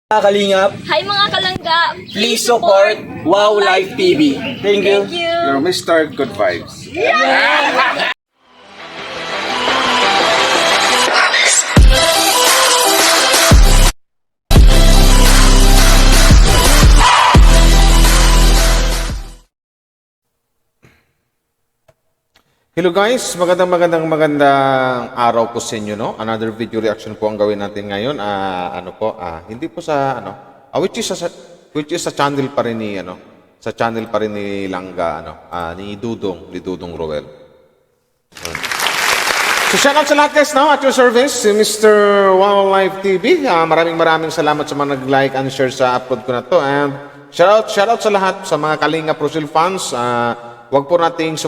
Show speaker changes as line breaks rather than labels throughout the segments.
Mga kalingap,
Hi mga kalangga!
please support Wow Life TV. Thank you.
Thank you!
You're Mr. Good Vibes.
Hello guys, magandang araw po sa inyo, no? Another video reaction po ang gawin natin ngayon. Hindi po sa which is sa channel pa rin ni sa channel pa rin ni Langga ni Dudong Roel. So shout out sa lahat guys, no? At your service, si Mr. Wow Life TV. Maraming salamat sa mga nag-like and share sa upload ko na to. And shout out sa lahat sa mga Kalinga Prosil fans. Wag po nating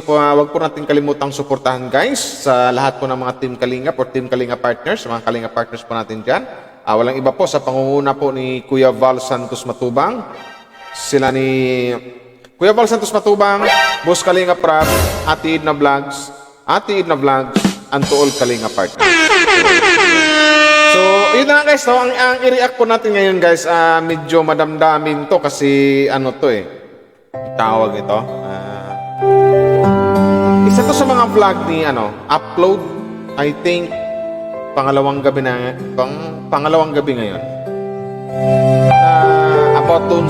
kalimutang suportahan guys sa lahat po ng mga Team Kalinga or Team Kalinga partners, mga Kalinga partners po natin diyan. Walang iba po sa pangunguna po ni Kuya Val Santos Matubang. Sila ni Kuya Val Santos Matubang, Boss Kalinga Prab, Ate Edna Vlogs, and to all Kalinga partners. So, yun na guys, no? Ang i-react po natin ngayon guys, medyo madamdamin to kasi tawag ito. Isa to sa mga vlog ni upload, I think pangalawang gabi ngayon. About doon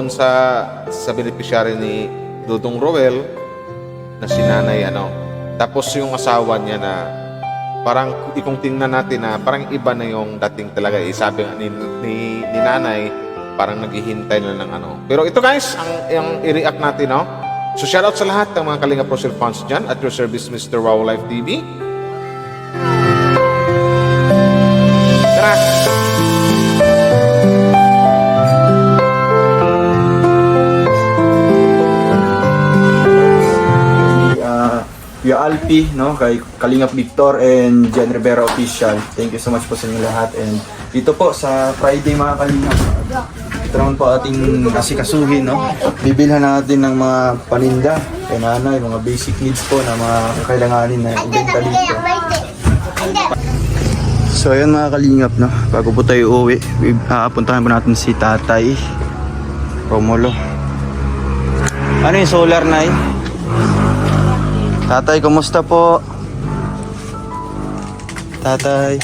sa beneficiary ni Dudong Roel na si Nanay tapos yung asawa niya na parang kung tingnan natin na parang iba na yung dating talaga sabi nga ni Nanay parang naghihintay na ng Pero ito guys, ang i-react natin So shoutout sa lahat ng mga Kalinga Prosil fans dyan at your service Mr. Wow Life TV. Tara!
Kuya Alpi, no, kay Kalingap Victor and Jen Rivera Official. Thank you so much po sa inyo lahat. And dito po sa Friday mga Kalingap, ito naman po ating asikasuhin, no? Bibilhan natin ng mga paninda kay nanay, mga basic needs po na mga kakailanganin na ibenta dito. So ayan mga Kalingap, no? Bago po tayo uwi, puntahan po natin si Tatay Romulo. Ano yung solar, Nay? Tatay, kumusta po? Tatay.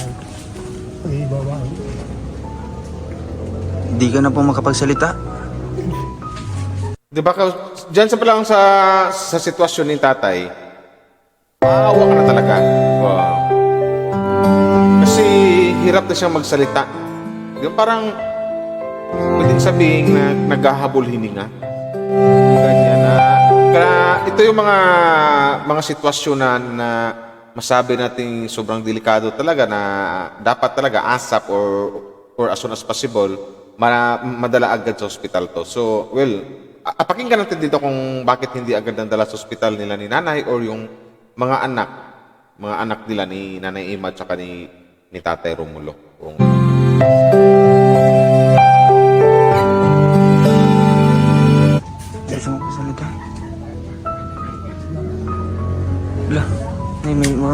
Hindi ka na po makapagsalita?
Di ba dyan sa palang sa sitwasyon ni Tatay, maawa ka na talaga. Wow. Kasi hirap na siyang magsalita. Parang pwedeng sabihin na naghahabol hininga. Ganyan na. Ito yung mga sitwasyon na masabi natin sobrang delikado talaga na dapat talaga ASAP or as soon as possible madala agad sa ospital to. So, pakinggan natin dito kung bakit hindi agad nandala sa ospital nila ni Nanay or yung mga anak nila ni Nanay Ima at saka ni Tatay Romulo.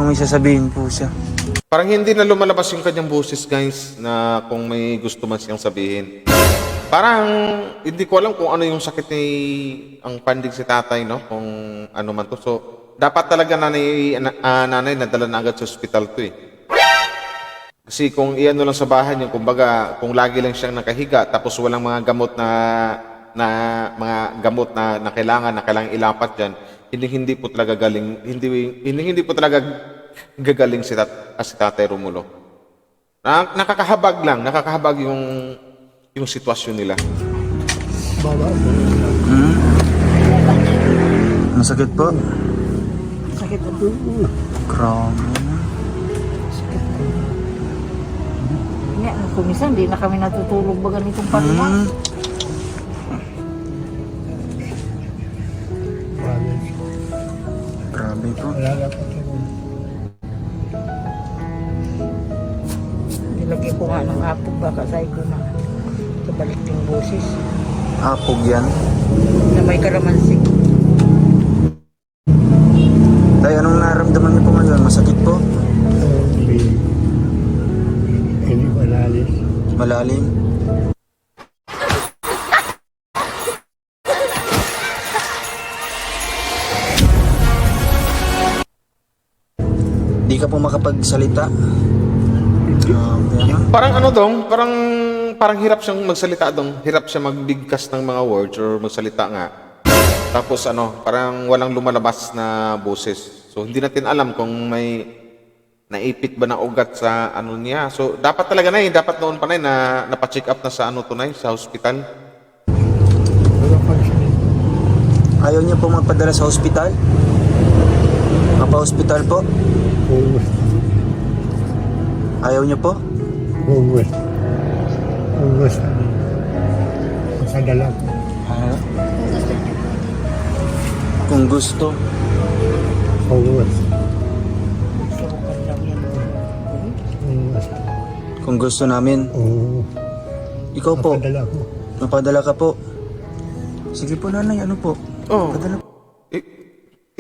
May sasabihin po siya.
Parang hindi na lumalabas yung kanyang boses guys na kung may gusto man siyang sabihin. Parang hindi ko alam kung ano yung sakit ang pandig si Tatay, no? Kung ano man to. So, dapat talaga nanay nadala na agad sa ospital to Kasi kung iyan lang sa bahay niya, kumbaga kung lagi lang siyang nakahiga tapos walang mga gamot na kailangan ilapat diyan, hindi po talaga gagaling si Tatay Romulo. Nakakahabag yung sitwasyon nila.
Masakit po?
Sakit po.
Grabe na.
Kumisan, di na kami natutulog ba ganitong patulang.
Grabe po.
Nilagay ko nga ng apog baka sabi ko na kabalik yung boses
Apog yan.
na may kalamansi.
Tay, anong naramdaman niyo po ngayon? Masakit po?
Hindi malalim.
malalim. Di ka po makapagsalita. Yan.
Parang ano dong, parang hirap siyang magsalita dong. Hirap siya magbigkas ng mga words or magsalita nga. Tapos ano, parang walang lumalabas na boses. So hindi natin alam kung may naipit ba na ugat sa ano niya. So dapat talaga dapat noon pa na napacheck up na sa ano to sa hospital.
Ayaw niyo po magpadala sa ospital? Mapa-hospital po?
Uwes.
Ayaw niyo po?
Uwes. Uwes. Makadala ko.
Kung gusto.
Uwes.
Tuturukan daw yan.
Uwes.
Kung gusto namin.
Oo.
Ikaw po,
Makadala ko.
mapadala ka po. Sige po nanay, ano po?
Oh.
Padala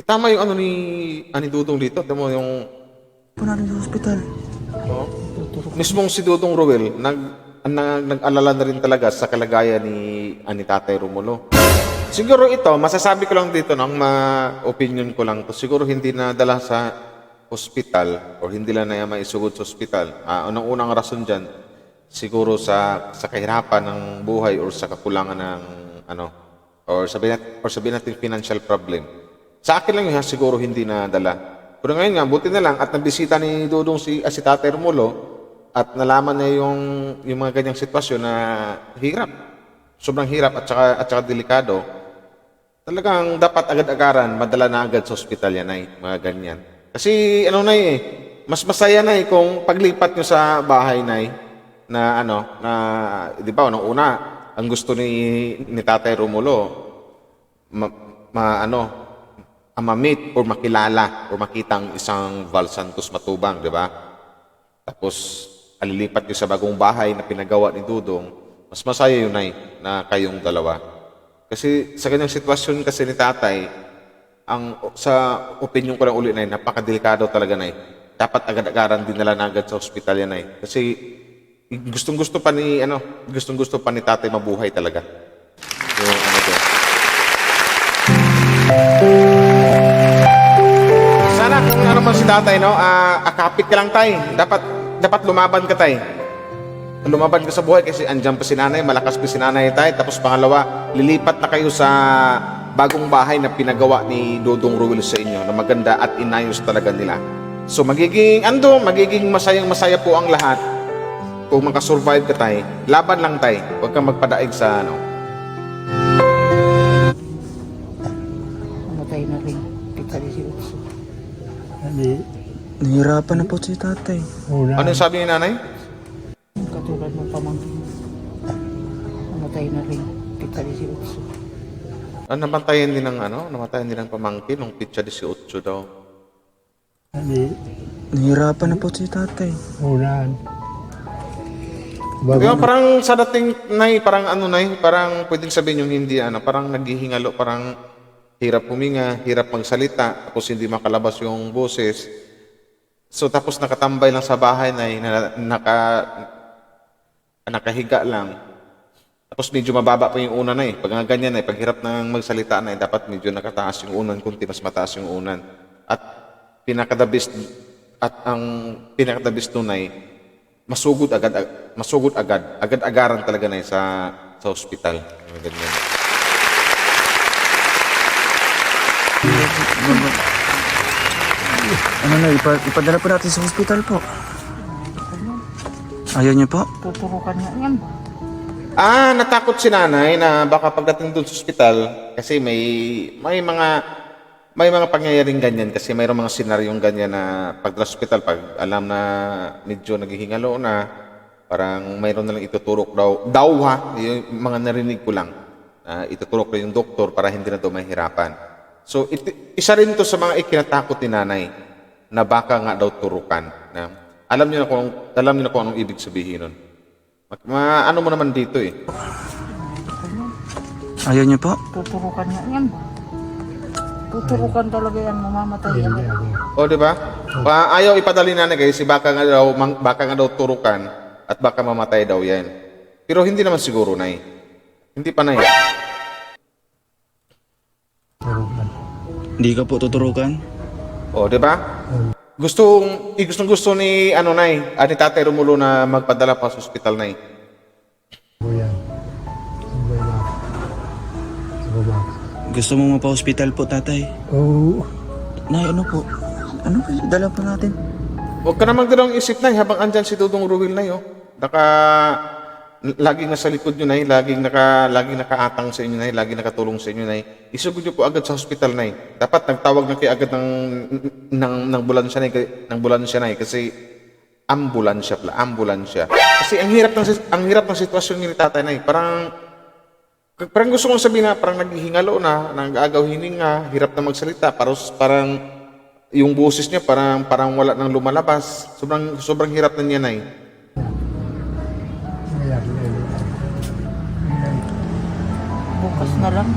Tama yung ano ni Dudong dito. Tama mo yung
po natin sa ospital.
mismong si Dudong Ruel nag-alala na rin talaga sa kalagayan ni Tatay Romulo. Siguro ito, masasabi ko lang dito ng opinion ko lang to. Siguro hindi na dala sa ospital or hindi lang na maisugod sa ospital. Unang rason dyan, siguro sa kahirapan ng buhay or sa kakulangan ng ano or sabihin natin financial problem. Sa akin lang yun, siguro hindi na dala. Pero ngayon nga, buti na lang at nabisita ni Dudong si Tatay Romulo at nalaman na yung mga ganyang sitwasyon na hirap. Sobrang hirap at saka delikado. Talagang dapat agad-agaran, madala na agad sa ospital yan mga ganyan. Kasi mas masaya kung paglipat nyo sa bahay na di ba, nung una, ang gusto ni Tatay Romulo, ma-meet or makilala or makita ang isang Val Santos Matubang, di ba? Tapos, alilipat nyo sa bagong bahay na pinagawa ni Dudong, mas masaya yun na kayong dalawa. Kasi sa ganyang sitwasyon kasi ni Tatay, sa opinion ko lang uli napakadelikado talaga dapat agad-agaran dinala na agad sa ospital yan Kasi gustong-gusto pa ni Tatay mabuhay talaga. Yung doon. Sana kung ano man si Tatay, akapit ka lang dapat lumaban ka lumaban ka sa buhay kasi andyan pa si nanay, malakas pa si nanay tapos pangalawa, lilipat na kayo sa bagong bahay na pinagawa ni Dudong Ruel sa inyo na maganda at inayos talaga nila. So magiging masayang masaya po ang lahat kung makasurvive ka laban lang huwag kang magpadaig sa
Namatay na rin. Kita di si Utso.
Hindi.
Nahirapan na po si tatay.
Una.
Ano yung sabi ni nanay?
Katulad ng pamangkin. Namatay na rin. Kita di si Utso.
Namatayan din ng pamangkin nung pitsa 18 daw.
Hindi.
Nahirapan na po si tatay.
Unahan.
Di ba, parang sa dating parang pwedeng sabihin yung hindi parang naghihingalo, parang hirap huminga, hirap magsalita, tapos hindi makalabas yung boses. So tapos nakatambay lang sa bahay na nakahiga lang. Tapos medyo mababa pa yung unan Pag nga ganyan pag hirap nang magsalita dapat medyo nakataas yung unan, kunti mas mataas yung unan. At ang pinakadabis tunay, masugod agad-agaran talaga sa ospital. Ganyan.
Ipadala po natin sa ospital po. Ayaw niyo po?
Tuturukan nga yan.
Natakot si nanay na baka pagdating doon sa ospital kasi may mga pangyayaring ganyan kasi mayroong mga senaryong ganyan na pag sa ospital, pag alam na medyo naghihingalo na, parang mayroon na lang ituturok daw yung mga narinig ko lang, ituturok na yung doktor para hindi na daw mahirapan. So, isa rin to sa mga ikinatakot ni nanay na baka nga daw turukan. Alam niyo na kung anong ibig sabihin nun. Ano mo naman dito
Ayaw niyo po?
Tuturukan nga yan. Tuturukan talaga yan. Mamamatay yan.
Hindi ako.
O, di ba? Ayaw ipadali nanay kasi baka nga daw turukan. at baka mamatay daw yan. Pero hindi naman siguro, Nay. Hindi pa, Nay.
Turukan.
Hindi ka po tuturukan?
O, di ba? Gustong-gusto ni, Nay, ni Tatay Romulo na magpadala pa sa ospital, Nay.
Ako yan. Sabay na. Ako ba?
Gusto mo mapa-hospital po, tatay?
Oo.
Nay, ano po? Ano po? Dala po natin.
Huwag ka namang dalawang isip, Nay, habang andyan si Dudong Ruel, Nay, oh. Laging nasa likod nyo, Nay, laging nakaatang sa inyo, Nay, laging nakatulong sa inyo, Nay. Isugod nyo po agad sa hospital, Nay. Dapat nagtawag na kayo agad ng ambulansya, Nay, Nay, kasi ambulansya. Kasi ang hirap ng sitwasyon ni Tatay, Nay. Parang gusto kong sabihin na parang naghihingalo na, nag-aagaw hininga, hirap na magsalita, parang yung boses niya parang wala nang lumalabas. Sobrang hirap na niya, Nay.
Ayan.
Bukas na lang.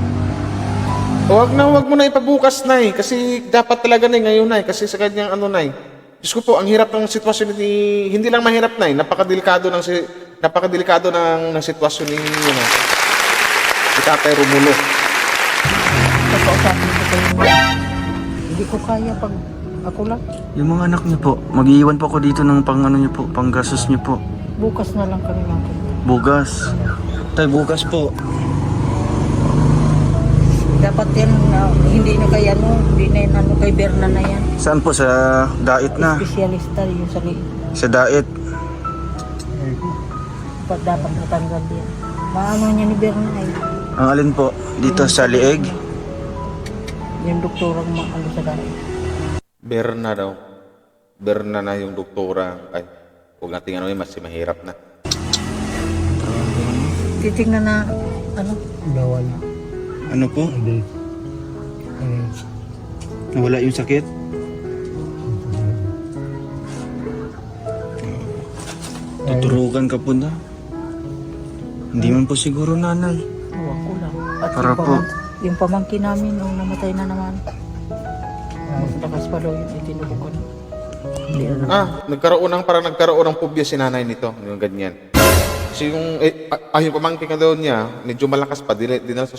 Huwag mo na ipabukas, Nay. Kasi dapat talaga, Nay, ngayon, Nay. Kasi sa kanyang Nay. Diyos ko po, ang hirap ng sitwasyon ni... Hindi lang mahirap, Nay. Napakadelikado ng sitwasyon ni Tatay Romulo.
Pagkausapin ko kayo. Hindi ko kaya pag ako lang.
Yung mga anak niyo po, mag-iiwan po ako dito ng niyo po, panggasos niyo po.
Bukas na lang kami natin.
Bugas. Tay, bugas po.
Dapat yan, hindi na kay hindi na yan kay Berna na yan.
Saan po? Sa dait na?
Espesyalista yung sa liit.
Sa dait.
Dapat natanggal yan. Maano niya ni Berna ay.
Ang alin po? Dito sa lieg?
Yung doktorang maano sa dahil.
Berna daw. Berna na yung doktora. Ay, huwag natin mas mahirap na.
Titingnan na,
Bawal.
Ano po?
Hindi.
Nawala yung sakit? Tuturukan ka po na. Hindi man po siguro, nanay.
ako lang. At
Para
yung
po.
Yung pamangkin namin, nung namatay na naman. Takas pa daw yun, itinubukan. Hindi na.
Nagkaroon ng phobia si nanay nito, yung ganyan. Kasi yung pamangkin nga daw niya, medyo malakas pa, dinala sa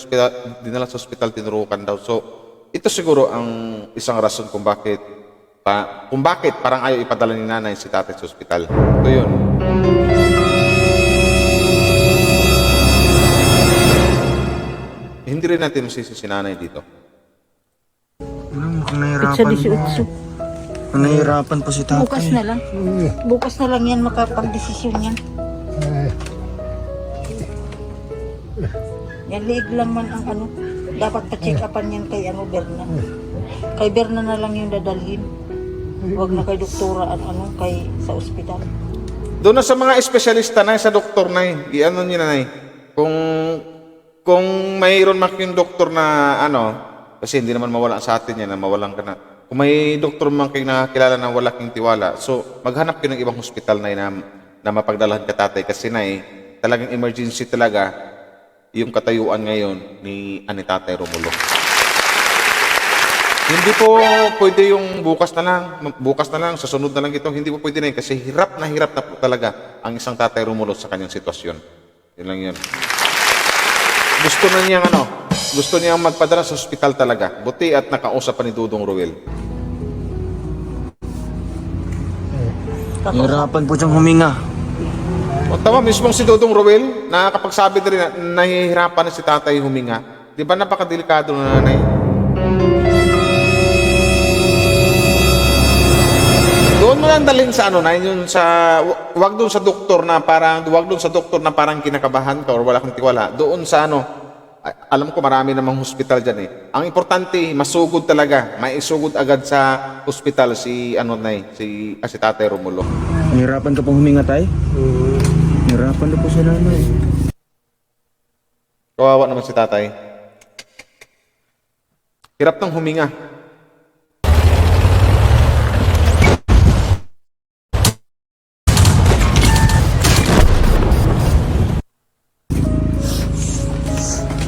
ospital, tinurukan daw. So, ito siguro ang isang rason kung bakit parang ayaw ipadala ni nanay si tatay sa ospital. Ito yun. Hindi rin natin masisi si nanay dito.
Mukhang nahirapan
Sa
po.
18.
Mukhang nahirapan po si tatay.
Bukas na lang. Bukas na lang yan makapag-desisyon yan.
Ay,
Yan liig lang man ang dapat pa-check upan yan kay Berna. Kay Berna na lang yung dadalhin. Huwag na kay doktora at kay sa ospital.
Doon na sa mga espesyalista na sa doktor na i-ano nyo na kung mayroon yung doktor na kasi hindi naman mawala sa atin yan na mawalan ka na. Kung may doktor man kayo nakakilala na wala kang tiwala, so maghanap kayo ng ibang hospital na mapagdalahan ka tatay kasi talagang emergency talaga yung katayuan ngayon ni Tatay Romulo. Hindi po pwede yung bukas na lang, sa sunod na lang ito, hindi po pwede na yun kasi hirap na po talaga ang isang Tatay Romulo sa kanyang sitwasyon. Yun lang yun. Gusto niyang magpadala sa ospital talaga. Buti at nakausap pa ni Dudong Ruel.
Nahirapan po siyang huminga.
O tama, mismong si Dudong Ruel, nakakapagsabi na rin na nahihirapan na si tatay huminga. Di ba napakadelikado na nanay? Doon mo lang dalhin sa wag doon sa doktor na parang kinakabahan ka or wala kang tiwala. Doon sa alam ko marami namang hospital diyan eh. Ang importante, masugod talaga. May isugod agad sa hospital si Tatay Romulo.
Nahirapan ka pong huminga, tay? Nahirapan na po si nanay.
Kawawa naman si tatay. Hirap ng huminga.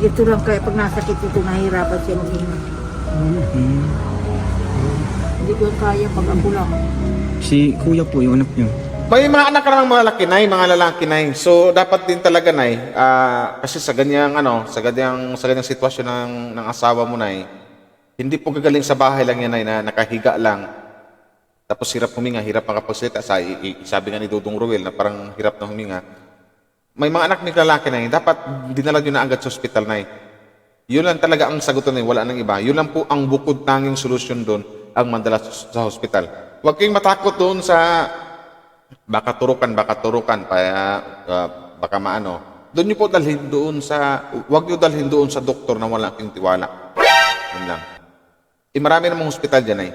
Ito lang kaya pag nasakit ito, nahihirapan siya maghinga. Hindi ko kaya pag ako lang.
Si kuya po, yung anak niyo.
May mga anak ka namang malaki na mga lalaki na. So dapat din talaga na kasi sa ganyang sa ganyang sitwasyon ng asawa mo na hindi po gagaling sa bahay lang yan na nakahiga lang. Tapos hirap huminga, hirap makapagsalita. Sabi nga ni Dudong Ruel na parang hirap na huminga. May mga anak ni lalaki na dapat dinala nyo na agad sa ospital na Yun lang talaga ang sagutan na wala nang iba. Yun lang po ang bukod tanging solusyon doon ang mandala sa ospital. Huwag kayong matakot doon sa baka turukan, baka maano. Doon nyo po dalhin doon huwag nyo dalhin doon sa doktor na wala kayong tiwala. Yun lang. Marami namang hospital dyan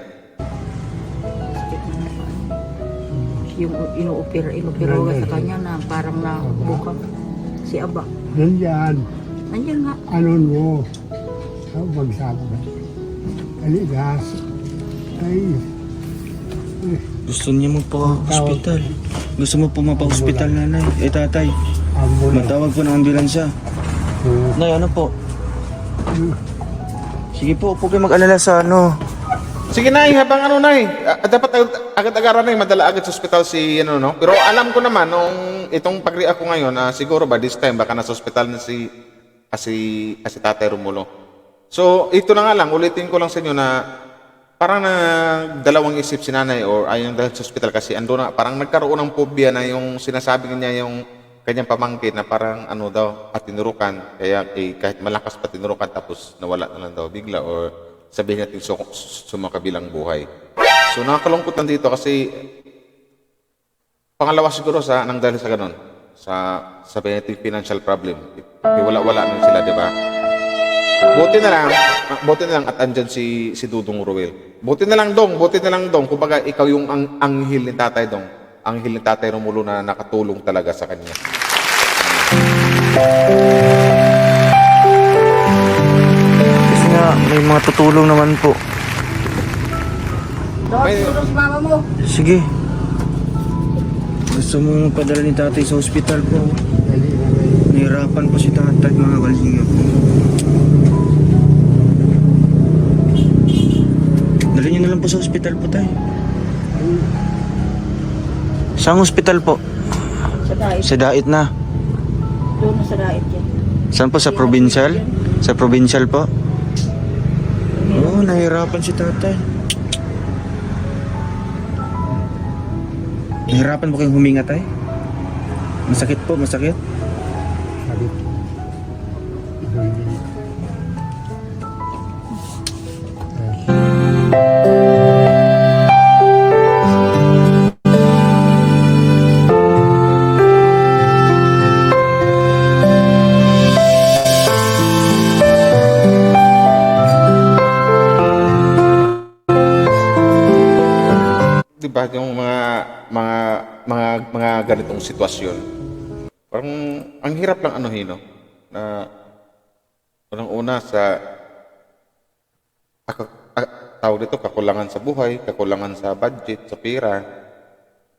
Yung inopera sa kanya na parang nabukang si Aba.
Nandyan.
Nandiyan nga.
Ano mo? Sa bagsak ba? Kaligas. Ay.
Gusto niya mo pa hospital. Gusto mo po mapa-hospital, nanay. Tatay.
Ambulance.
Matawag po ng ambulansya. Nay, ano po? Sige po, huwag kayo mag-alala sa
Sige na, habang dapat agad-agaran na madala agad sa ospital si no. Pero alam ko naman nung itong pag-react ko ngayon siguro ba this time baka nasa ospital na si Tatay Romulo. So ito na nga lang, ulitin ko lang sa inyo na parang dalawang isip si nanay or ayaw dahil sa ospital kasi ando na parang nagkaroon ng phobia na yung sinasabi niya yung kanyang pamangkin na parang daw patinurukan kaya kahit malakas patinurukan tapos nawala na lang daw bigla or sabihin natin sumakabilang buhay. So nakakalungkot lang dito kasi pangalawa siguro nang dahil sa ganun sa financial problem. Wala na sila, di ba? Buti na lang at andyan si Dudong Ruel. Buti na lang dong. Kumbaga ikaw yung anghel ni Tatay Dong. Anghel ni Tatay Romulo na nakatulong talaga sa kanya.
Kasi nga, may mga tutulong naman po.
Tulong si mama mo.
Sige. Gusto mo padala ni tatay sa ospital po. Nahirapan po si tatay, mga kalingap. Dali niyo na lang po sa ospital po, tay. Saan ospital po?
Sa dait.
Sa Dait na.
Doon na sa dait yan.
Saan po? Sa provincial? Sa provincial po? Oo, nahirapan si tatay. Nahirapan po kayong huminga, tay? Masakit po, masakit?
Sabi.
Diba yung mga ganitong sitwasyon parang ang hirap lang na unang-una tawag dito kakulangan sa buhay, kakulangan sa budget, sa pera,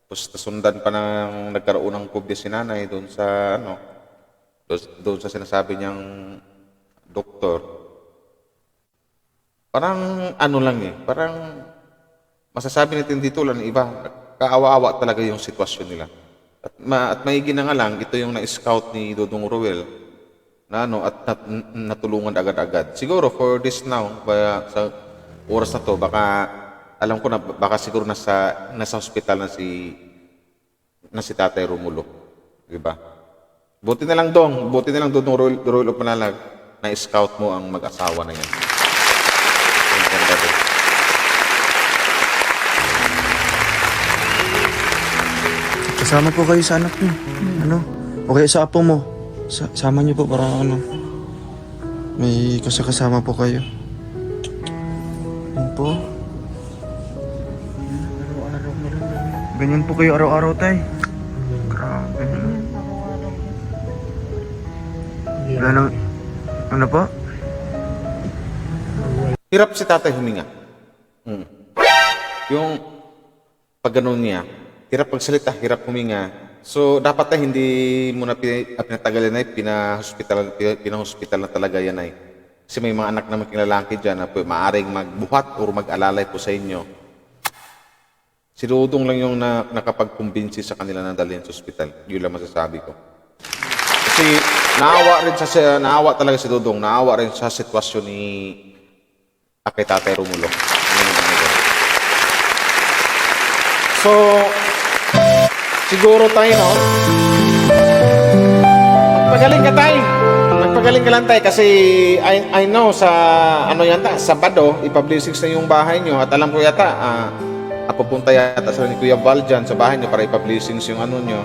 tapos nasundan pa ng nagkaroon ng phobia si nanay doon sa doon sa sinasabi niyang doktor. Parang parang masasabi natin dito lang iba, kaawa-awa talaga yung sitwasyon nila. At maigi na nga lang, ito yung na-scout ni Dudong Ruel na at natulungan agad-agad. Siguro for this now, sa oras na to, baka alam ko na baka siguro nasa hospital na si Tatay Romulo. Diba? Buti na lang Dudong Ruel of Manalag na-scout mo ang mag-asawa na yan. Ang ganda din.
Kasama po kayo sa anak niyo. O kaya sa apo mo. Sama niyo po para may kasama po kayo. Yan po. Araw-araw na lang. Ganyan po kayo araw-araw, tay. Grabe. Wala nang... Ano po?
Hirap si tatay huminga. Yung pag ganun niya, hirap pagsalita, hirap huminga. So, dapat ay hindi mo na pinatagalan ay pinahospital na talaga yan ay. Kasi may mga anak na makilalaki dyan na maaaring magbuhat o mag-alalay po sa inyo. Si Dudong lang yung nakapag-convince sa kanila na dalhin sa ospital. Yun lang masasabi ko. Kasi naawa talaga si Dudong. Naawa rin sa sitwasyon ni kay Tatay Romulo. Yun ang ano doon. So, siguro tayo, no? Magpagaling ka tayo. Magpagaling ka lang tayo kasi I know sa ano yata, Sabado, ipa-blessings na yung bahay nyo at alam ko yata, pupunta yata sa ni Kuya Val dyan sa bahay nyo para ipa-blessings yung ano nyo.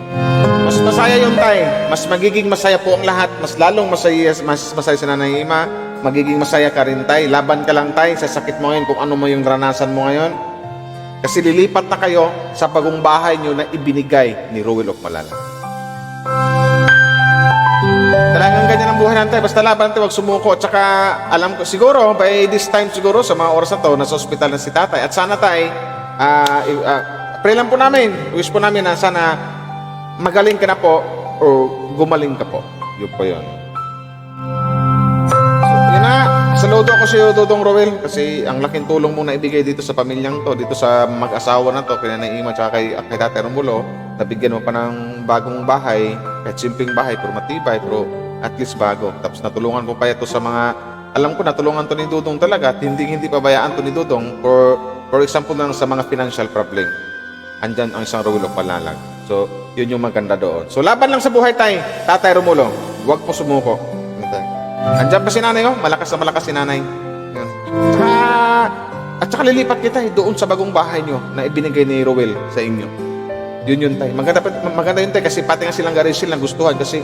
Mas masaya yung tayo. Mas magiging masaya po ang lahat. Mas lalong masaya si Nanay Ima. Magiging masaya ka rin tayo. Laban ka lang tayo sa sakit mo ngayon kung ano mo yung ranasan mo ngayon. Kasi lilipat na kayo sa bagong bahay nyo na ibinigay ni Rowel of Malala. Talagang ganyan ang buhay natin. Basta laban natin, huwag sumuko. At saka, alam ko, siguro, by this time siguro, sa mga oras na to, nasa ospital na si tatay. At sana tayo, pray lang po namin. Wish po namin na sana magaling ka na po o gumaling ka po. Yun po yun. So, yun na. Saludo ako sa iyo, Dudong Rowel, kasi ang laking tulong mo na ibigay dito sa pamilyang to, dito sa mag-asawa na to, kay Nanay Ima at kay Tatay Romulo. Nabigyan mo pa ng bagong bahay, kahit simpleng bahay, pero matibay, pero at least bago. Tapos natulungan mo pa ito sa mga, alam ko natulungan to ni Dudong talaga, at hindi pabayaan to ni Dudong for example lang sa mga financial problem. Andyan ang isang Rowel of Malalag. So, yun yung maganda doon. So, laban lang sa buhay tayo, Tatay Romulo. Huwag po sumuko. Andyan pa si nanay, oh. Malakas na malakas si nanay. Yan. At saka lilipat kita doon sa bagong bahay nyo na ibinigay ni Rowel sa inyo. Yun yun tayo. Maganda yun tayo kasi pati nga silang garisil na gustuhan kasi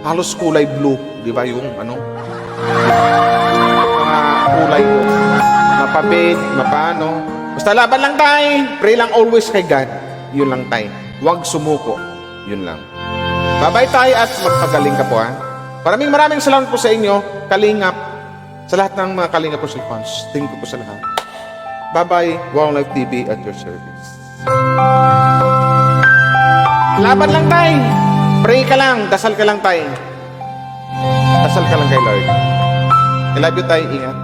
halos kulay blue. Di ba yung ano? Mga kulay ko. Mapabid, mapano. Basta laban lang tayo. Pray lang always kay God. Yun lang tayo. Huwag sumuko. Yun lang. Bye-bye tayo at magpagaling ka po, ha? Maraming salamat po sa inyo, Kalingap, sa lahat ng mga Kalingap po sa fans. Thank you po sa lahat. Bye-bye, Wow Life TV at your service. Laban lang tayo. Pray ka lang, dasal ka lang tayo. Dasal ka lang kay Lord. I love you tayo, ingat.